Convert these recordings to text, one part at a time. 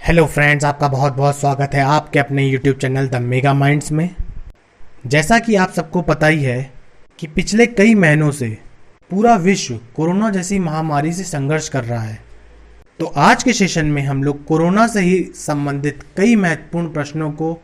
Hello friends, आपका बहुत बहुत स्वागत है आपके अपने YouTube channel the mega minds में। जैसा कि आप सबको पता ही है कि पिछले कई महीनों से पूरा विश्व कोरोना जैसी महामारी से संघर्ष कर रहा है। तो आज के सेशन में हम लोग कोरोना से ही संबंधित कई महत्वपूर्ण प्रश्नों को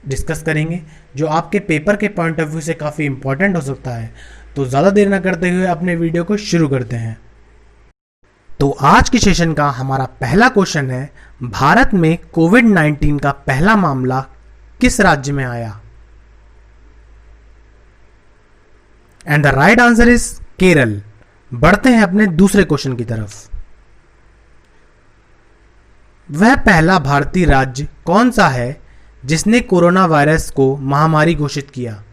डिस्कस करेंगे जो आपके पेपर के पॉइंट ऑफ व्यू से काफ़ी इंपॉर्टेंट हो सकता है। तो ज़्यादा देर न करते हुए अपने वीडियो को शुरू करते हैं। तो आज के सेशन का हमारा पहला क्वेश्चन है, भारत में कोविड-19 का पहला मामला किस राज्य में आया? And the right answer is Kerala. बढ़ते हैं अपने दूसरे क्वेश्चन की तरफ। वह पहला भारतीय राज्य कौन सा है जिसने कोरोना वायरस को महामारी घोषित किया?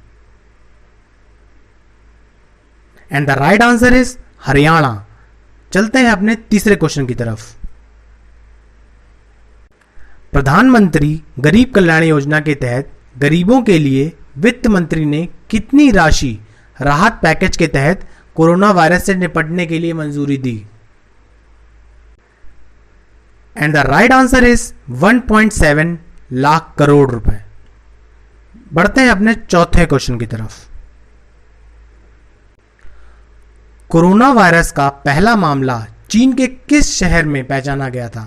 And the right answer is Haryana. चलते हैं अपने तीसरे क्वेश्चन की तरफ। प्रधानमंत्री गरीब कल्याण योजना के तहत गरीबों के लिए वित्त मंत्री ने कितनी राशि राहत पैकेज के तहत कोरोना वायरस से निपटने के लिए मंजूरी दी? And the right answer is 1.7 lakh crore रुपए। बढ़ते हैं अपने चौथे क्वेश्चन की तरफ। कोरोना वायरस का पहला मामला चीन के किस शहर में पहचाना गया था?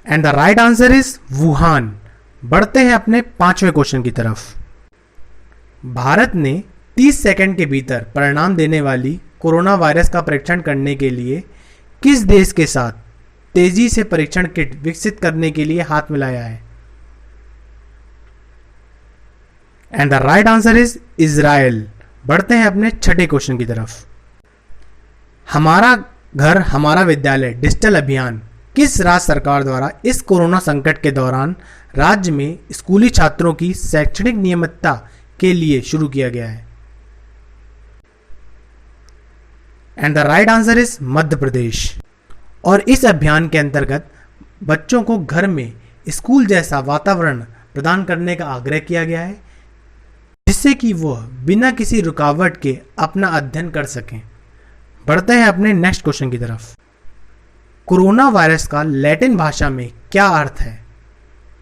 And the right answer is Wuhan. बढ़ते हैं अपने पांचवें क्वेश्चन की तरफ। भारत ने 30 सेकंड के भीतर परिणाम देने वाली कोरोना वायरस का परीक्षण करने के लिए किस देश के साथ तेजी से परीक्षण किट विकसित करने के लिए हाथ मिलाया है? And the right answer is Israel. बढ़ते हैं अपने छठे क्वेश्चन की तरफ। हमारा घर हमारा विद्यालय डिजिटल अभियान किस राज्य सरकार द्वारा इस कोरोना संकट के दौरान राज्य में स्कूली छात्रों की शैक्षणिक नियमितता के लिए शुरू किया गया है? And the right answer is Madhya Pradesh. और इस अभियान के अंतर्गत बच्चों को घर में स्कूल जैसा वातावरण प्रदान करने का आग्रह किया गया है जिससे कि वह बिना किसी रुकावट के अपना अध्ययन कर सकें। बढ़ते हैं अपने नेक्स्ट क्वेश्चन की तरफ। कोरोना वायरस का लैटिन भाषा में क्या अर्थ है?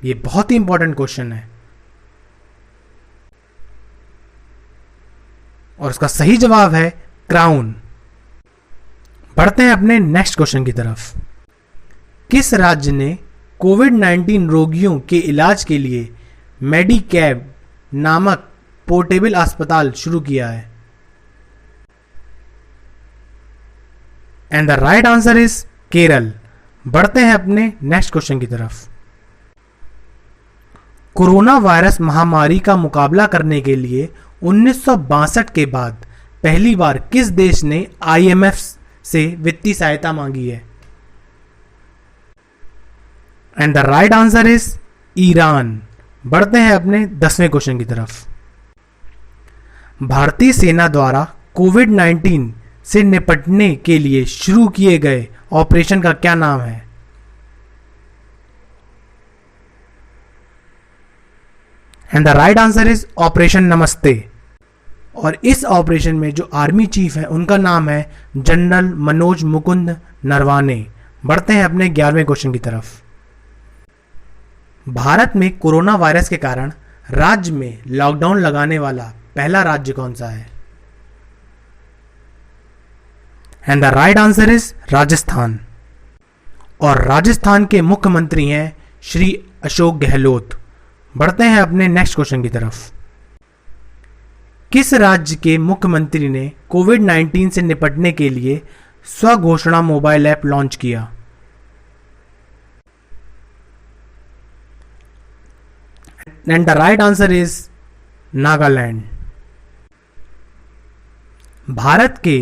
यह बहुत ही इंपॉर्टेंट क्वेश्चन है और उसका सही जवाब है क्राउन। बढ़ते हैं अपने नेक्स्ट क्वेश्चन की तरफ। किस राज्य ने कोविड-19 रोगियों के इलाज के लिए मेडिकैब नामक पोर्टेबल अस्पताल शुरू किया है? And the right answer is Kerala. बढ़ते हैं अपने नेक्स्ट क्वेश्चन की तरफ। कोरोना वायरस महामारी का मुकाबला करने के लिए 1962 के बाद पहली बार किस देश ने IMF से वित्तीय सहायता मांगी है? And the right answer is Iran. बढ़ते हैं अपने 10वें क्वेश्चन की तरफ। भारतीय सेना द्वारा कोविड-19 से निपटने के लिए शुरू किए गए ऑपरेशन का क्या नाम है? And the right answer is operation नमस्ते। और इस ऑपरेशन में जो आर्मी चीफ है उनका नाम है जनरल मनोज मुकुंद नरवाने। बढ़ते हैं अपने 11वें क्वेश्चन की तरफ। भारत में कोरोना वायरस के कारण राज्य में लॉकडाउन लगाने वाला पहला राज्य कौन सा है? And the right answer is Rajasthan. और राजस्थान के मुख्यमंत्री हैं श्री अशोक गहलोत। बढ़ते हैं अपने नेक्स्ट क्वेश्चन की तरफ। किस राज्य के मुख्यमंत्री ने कोविड-19 से निपटने के लिए स्वघोषणा मोबाइल ऐप लॉन्च किया? And the right answer is Nagaland. Bharat के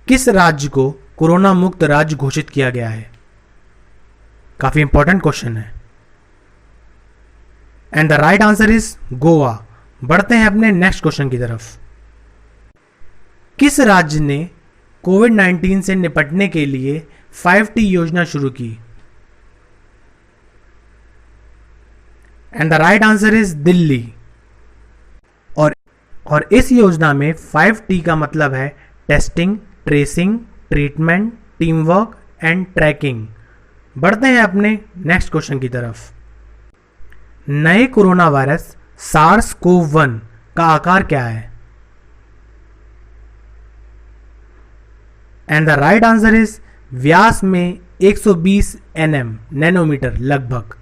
किस राज्य को कोरोना मुक्त राज्य घोषित किया गया है? काफी इंपॉर्टेंट क्वेश्चन है। And the right answer is Goa. बढ़ते हैं अपने नेक्स्ट क्वेश्चन की तरफ। किस राज्य ने कोविड-19 से निपटने के लिए 5T योजना शुरू की? And the right answer is Delhi. और इस योजना में 5T का मतलब है testing, tracing, treatment, team work and tracking. बढ़ते हैं अपने नेक्स्ट क्वेश्चन की तरफ। नए कोरोना वायरस सार्स कोव 1 का आकार क्या है? And the right answer is व्यास में 120 nm नैनोमीटर लगभग।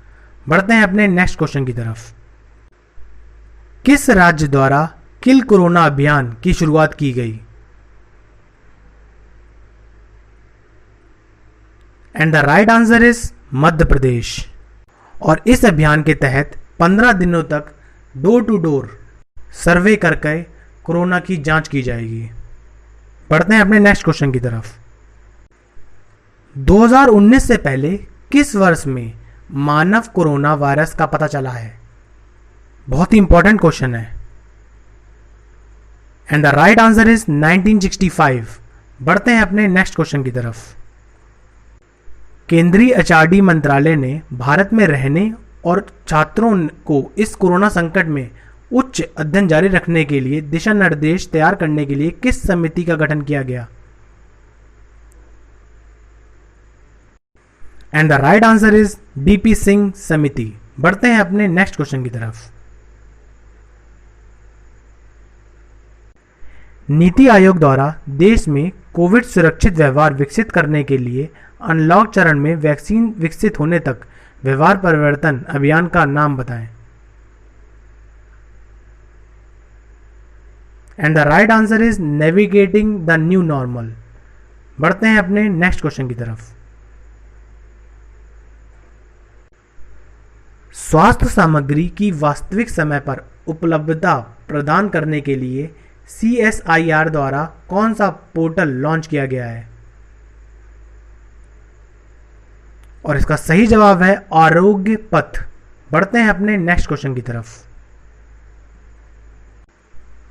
बढ़ते हैं अपने नेक्स्ट क्वेश्चन की तरफ। किस राज्य द्वारा किल कोरोना अभियान की शुरुआत की गई? And the right answer is Madhya Pradesh. और इस अभियान के तहत 15 दिनों तक डोर टू डोर सर्वे करके कोरोना की जांच की जाएगी। बढ़ते हैं अपने नेक्स्ट क्वेश्चन की तरफ। 2019 से पहले किस वर्ष में मानव कोरोना वायरस का पता चला है? बहुत ही इंपॉर्टेंट क्वेश्चन है। And the right answer is 1965। बढ़ते हैं अपने नेक्स्ट क्वेश्चन की तरफ। केंद्रीय एचआरडी मंत्रालय ने भारत में रहने और छात्रों को इस कोरोना संकट में उच्च अध्ययन जारी रखने के लिए दिशा निर्देश तैयार करने के लिए किस समिति का गठन किया गया? And the right answer is DP Singh समिति। बढ़ते हैं अपने नेक्स्ट क्वेश्चन की तरफ। नीति आयोग द्वारा देश में कोविड सुरक्षित व्यवहार विकसित करने के लिए अनलॉक चरण में वैक्सीन विकसित होने तक व्यवहार परिवर्तन अभियान का नाम बताएं। And the right answer is navigating the new normal. बढ़ते हैं अपने नेक्स्ट क्वेश्चन की तरफ। स्वास्थ्य सामग्री की वास्तविक समय पर उपलब्धता प्रदान करने के लिए CSIR द्वारा कौन सा पोर्टल लॉन्च किया गया है? और इसका सही जवाब है आरोग्य पथ। बढ़ते हैं अपने नेक्स्ट क्वेश्चन की तरफ।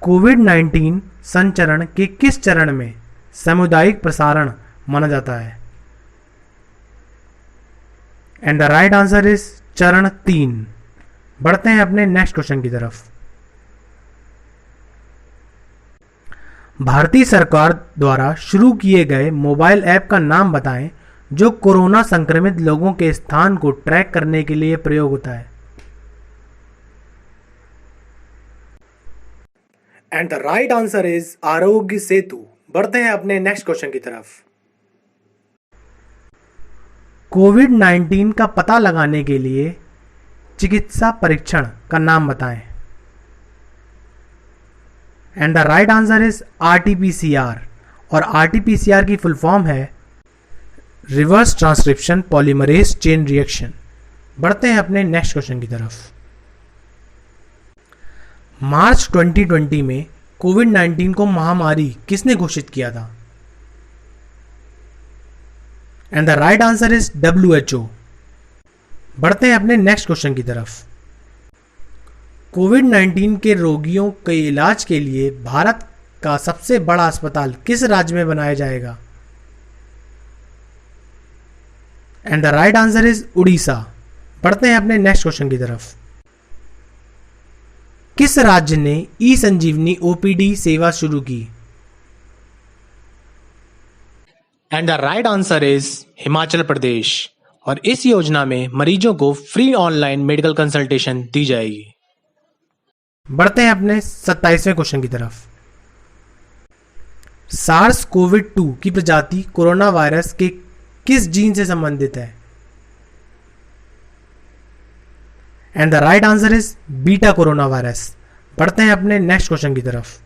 कोविड-19 संचरण के किस चरण में सामुदायिक प्रसारण माना जाता है? And the right answer is चरण 3। बढ़ते हैं अपने नेक्स्ट क्वेश्चन की तरफ। भारतीय सरकार द्वारा शुरू किए गए मोबाइल ऐप का नाम बताएं जो कोरोना संक्रमित लोगों के स्थान को ट्रैक करने के लिए प्रयोग होता है। And the right answer is Aarogya Setu. बढ़ते हैं अपने नेक्स्ट क्वेश्चन की तरफ। कोविड-19 का पता लगाने के लिए चिकित्सा परीक्षण का नाम बताएं। And the right answer is RT-PCR। और RT-PCR की फुल फॉर्म है reverse transcription polymerase chain reaction. बढ़ते हैं अपने नेक्स्ट क्वेश्चन की तरफ। मार्च 2020 में कोविड-19 को महामारी किसने घोषित किया था? And the right answer is WHO। बढ़ते हैं अपने नेक्स्ट क्वेश्चन की तरफ। कोविड-19 के रोगियों के इलाज के लिए भारत का सबसे बड़ा अस्पताल किस राज्य में बनाया जाएगा? And the right answer is Orissa. बढ़ते हैं अपने नेक्स्ट क्वेश्चन की तरफ। किस राज्य ने ई-संजीवनी OPD सेवा शुरू की? And the right answer is Himachal Pradesh. और इस योजना में मरीजों को फ्री ऑनलाइन मेडिकल कंसल्टेशन दी जाएगी। बढ़ते हैं अपने 27वें क्वेश्चन की तरफ। सार्स कोविड-2 की प्रजाति कोरोना वायरस के किस जीन से संबंधित है? And the right answer is beta corona virus. बढ़ते हैं अपने नेक्स्ट क्वेश्चन की तरफ।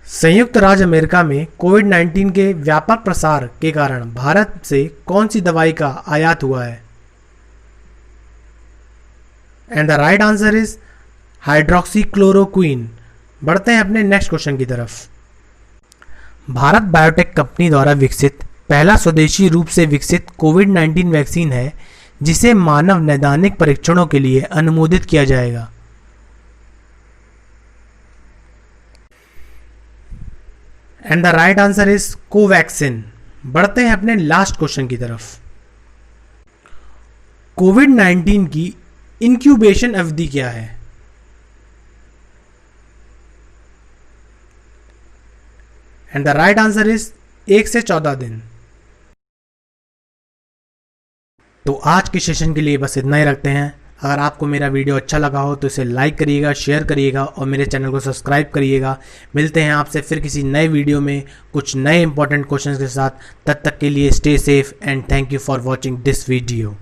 संयुक्त राज्य अमेरिका में कोविड-19 के व्यापक प्रसार के कारण भारत से कौन सी दवाई का आयात हुआ है? And the right answer is hydroxychloroquine. बढ़ते हैं अपने नेक्स्ट क्वेश्चन की तरफ। भारत बायोटेक कंपनी द्वारा विकसित पहला स्वदेशी रूप से विकसित कोविड-19 वैक्सीन है जिसे मानव नैदानिक परीक्षणों के लिए अनुमोदित किया जाएगा। And the right answer is Covaxin. बढ़ते हैं अपने लास्ट क्वेश्चन की तरफ। कोविड-19 की इंक्यूबेशन अवधि क्या है? And the right answer is 1 से 14 दिन। तो आज के सेशन के लिए बस इतना ही रखते हैं। अगर आपको मेरा वीडियो अच्छा लगा हो तो इसे लाइक करिएगा, शेयर करिएगा और मेरे चैनल को सब्सक्राइब करिएगा। मिलते हैं आपसे फिर किसी नए वीडियो में कुछ नए इंपॉर्टेंट क्वेश्चंस के साथ। तब तक के लिए stay safe and thank you for watching this video.